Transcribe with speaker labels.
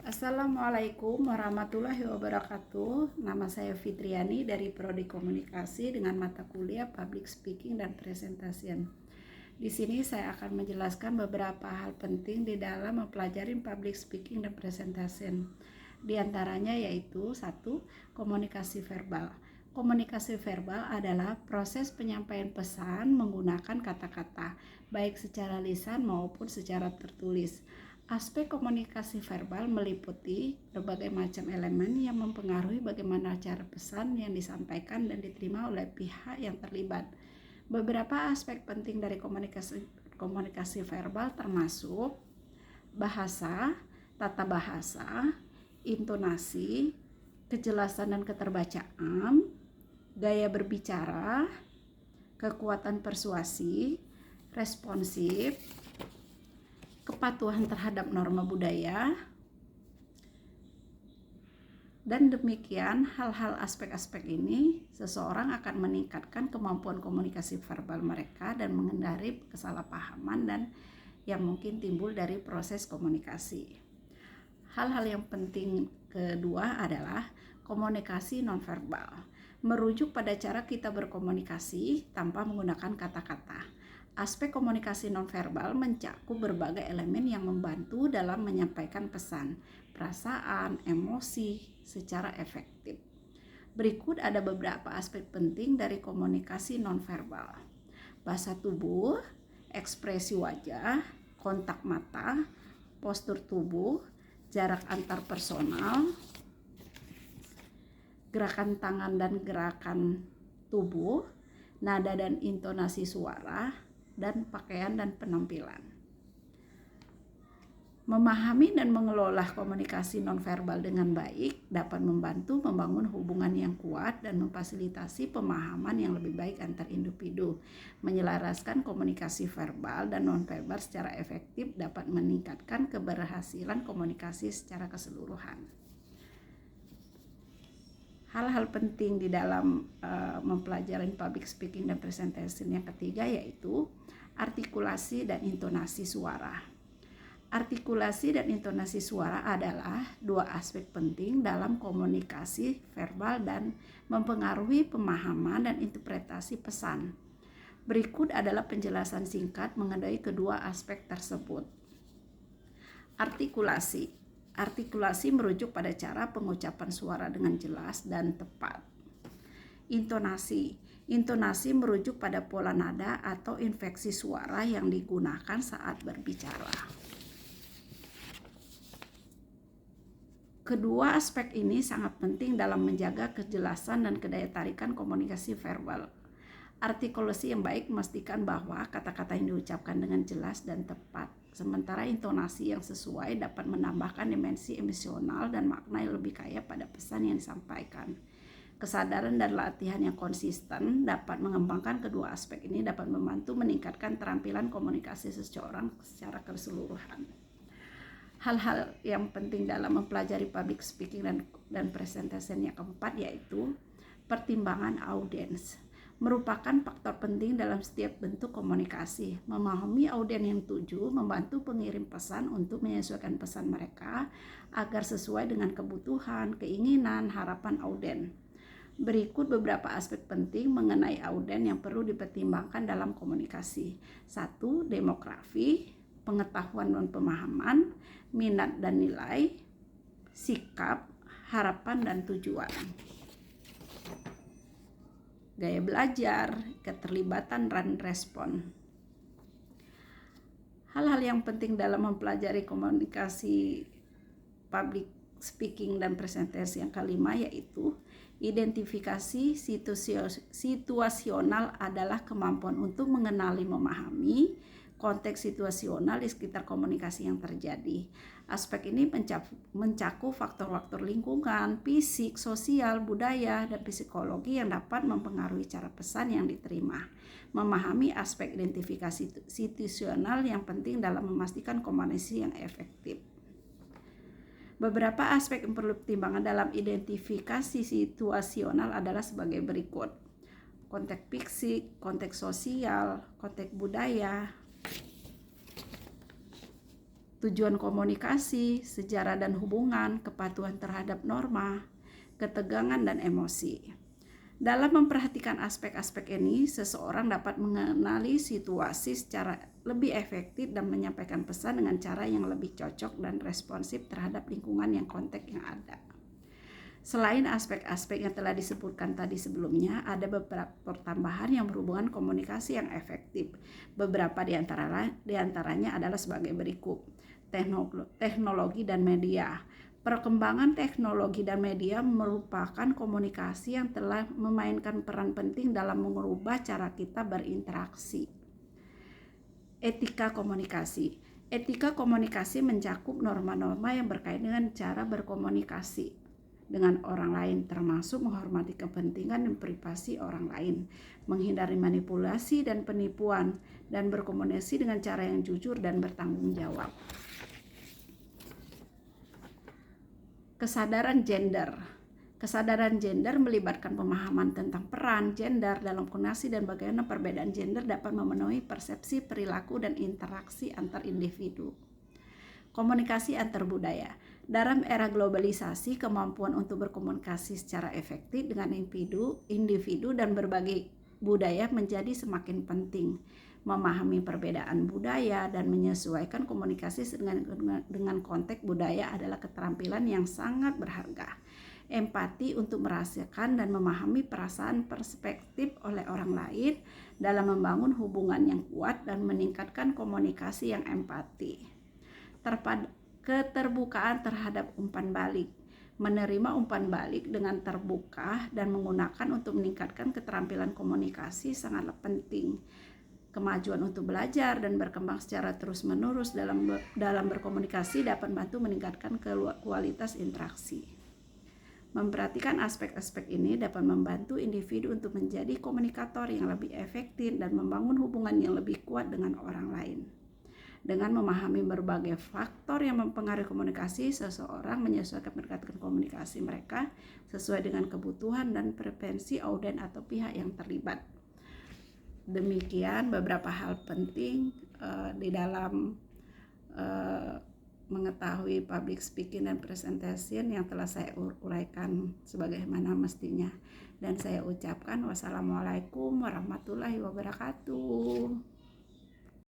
Speaker 1: Assalamualaikum warahmatullahi wabarakatuh. Nama saya Fitriani dari Prodi Komunikasi dengan mata kuliah Public Speaking dan Presentation. Di sini saya akan menjelaskan beberapa hal penting di dalam mempelajari Public Speaking dan Presentation. Di antaranya yaitu 1. Komunikasi verbal. Komunikasi verbal adalah proses penyampaian pesan menggunakan kata-kata, baik secara lisan maupun secara tertulis. Aspek komunikasi verbal meliputi berbagai macam elemen yang mempengaruhi bagaimana cara pesan yang disampaikan dan diterima oleh pihak yang terlibat. Beberapa aspek penting dari komunikasi verbal termasuk bahasa, tata bahasa, intonasi, kejelasan dan keterbacaan, gaya berbicara, kekuatan persuasi, responsif, kepatuhan terhadap norma budaya, dan demikian hal-hal aspek-aspek ini seseorang akan meningkatkan kemampuan komunikasi verbal mereka dan menghindari kesalahpahaman dan yang mungkin timbul dari proses komunikasi. Hal-hal yang penting kedua adalah komunikasi nonverbal, merujuk pada cara kita berkomunikasi tanpa menggunakan kata-kata. Aspek komunikasi nonverbal mencakup berbagai elemen yang membantu dalam menyampaikan pesan, perasaan, emosi secara efektif. Berikut ada beberapa aspek penting dari komunikasi nonverbal. Bahasa tubuh, ekspresi wajah, kontak mata, postur tubuh, jarak antar personal, gerakan tangan dan gerakan tubuh, nada dan intonasi suara, dan pakaian dan penampilan. Memahami dan mengelola komunikasi nonverbal dengan baik dapat membantu membangun hubungan yang kuat dan memfasilitasi pemahaman yang lebih baik antar individu. Menyelaraskan komunikasi verbal dan nonverbal secara efektif dapat meningkatkan keberhasilan komunikasi secara keseluruhan. Hal-hal penting di dalam mempelajari public speaking dan presentation yang ketiga yaitu artikulasi dan intonasi suara. Artikulasi dan intonasi suara adalah dua aspek penting dalam komunikasi verbal dan mempengaruhi pemahaman dan interpretasi pesan. Berikut adalah penjelasan singkat mengenai kedua aspek tersebut. Artikulasi. Artikulasi merujuk pada cara pengucapan suara dengan jelas dan tepat. Intonasi. Intonasi merujuk pada pola nada atau infleksi suara yang digunakan saat berbicara. Kedua aspek ini sangat penting dalam menjaga kejelasan dan kedayatarikan komunikasi verbal. Artikulasi yang baik memastikan bahwa kata-kata yang diucapkan dengan jelas dan tepat. Sementara intonasi yang sesuai dapat menambahkan dimensi emosional dan makna yang lebih kaya pada pesan yang disampaikan. Kesadaran dan latihan yang konsisten dapat mengembangkan kedua aspek ini dapat membantu meningkatkan keterampilan komunikasi seseorang secara keseluruhan. Hal-hal yang penting dalam mempelajari public speaking dan presentation yang keempat yaitu pertimbangan audiens. Merupakan faktor penting dalam setiap bentuk komunikasi. Memahami audien yang tuju membantu pengirim pesan untuk menyesuaikan pesan mereka agar sesuai dengan kebutuhan, keinginan, harapan audien. Berikut beberapa aspek penting mengenai audien yang perlu dipertimbangkan dalam komunikasi. 1. Demografi, pengetahuan dan pemahaman, minat dan nilai, sikap, harapan dan tujuan. Gaya belajar, keterlibatan dan respon. Hal-hal yang penting dalam mempelajari komunikasi public speaking dan presentasi yang kelima yaitu identifikasi situasional adalah kemampuan untuk mengenali, memahami konteks situasional di sekitar komunikasi yang terjadi. Aspek ini mencakup faktor-faktor lingkungan, fisik, sosial, budaya, dan psikologi yang dapat mempengaruhi cara pesan yang diterima. Memahami aspek identifikasi situasional yang penting dalam memastikan komunikasi yang efektif. Beberapa aspek yang perlu pertimbangan dalam identifikasi situasional adalah sebagai berikut. Konteks fisik, konteks sosial, konteks budaya, tujuan komunikasi, sejarah dan hubungan, kepatuhan terhadap norma, ketegangan dan emosi. Dalam memperhatikan aspek-aspek ini, seseorang dapat mengenali situasi secara lebih efektif dan menyampaikan pesan dengan cara yang lebih cocok dan responsif terhadap lingkungan yang konteks yang ada. Selain aspek-aspek yang telah disebutkan tadi sebelumnya, ada beberapa tambahan yang berhubungan komunikasi yang efektif. Beberapa di antaranya adalah sebagai berikut. Teknologi dan media. Perkembangan teknologi dan media merupakan komunikasi yang telah memainkan peran penting dalam mengubah cara kita berinteraksi. Etika komunikasi. Etika komunikasi mencakup norma-norma yang berkaitan dengan cara berkomunikasi dengan orang lain, termasuk menghormati kepentingan dan privasi orang lain, menghindari manipulasi dan penipuan, dan berkomunikasi dengan cara yang jujur dan bertanggung jawab. Kesadaran gender. Kesadaran gender melibatkan pemahaman tentang peran gender dalam komunikasi dan bagaimana perbedaan gender dapat memenuhi persepsi, perilaku, dan interaksi antar individu. Komunikasi antar budaya. Dalam era globalisasi, kemampuan untuk berkomunikasi secara efektif dengan individu dan berbagai budaya menjadi semakin penting. Memahami perbedaan budaya dan menyesuaikan komunikasi dengan konteks budaya adalah keterampilan yang sangat berharga. Empati untuk merasakan dan memahami perasaan perspektif oleh orang lain dalam membangun hubungan yang kuat dan meningkatkan komunikasi yang empati. Keterbukaan terhadap umpan balik. Menerima umpan balik dengan terbuka dan menggunakan untuk meningkatkan keterampilan komunikasi sangatlah penting. Kemajuan untuk belajar dan berkembang secara terus-menerus dalam berkomunikasi dapat membantu meningkatkan kualitas interaksi. Memperhatikan aspek-aspek ini dapat membantu individu untuk menjadi komunikator yang lebih efektif dan membangun hubungan yang lebih kuat dengan orang lain. Dengan memahami berbagai faktor yang mempengaruhi komunikasi, seseorang menyesuaikan pendekatan komunikasi mereka sesuai dengan kebutuhan dan preferensi audien atau pihak yang terlibat. Demikian beberapa hal penting di dalam mengetahui public speaking dan presentation yang telah saya uraikan sebagaimana mestinya. Dan saya ucapkan wassalamualaikum warahmatullahi wabarakatuh.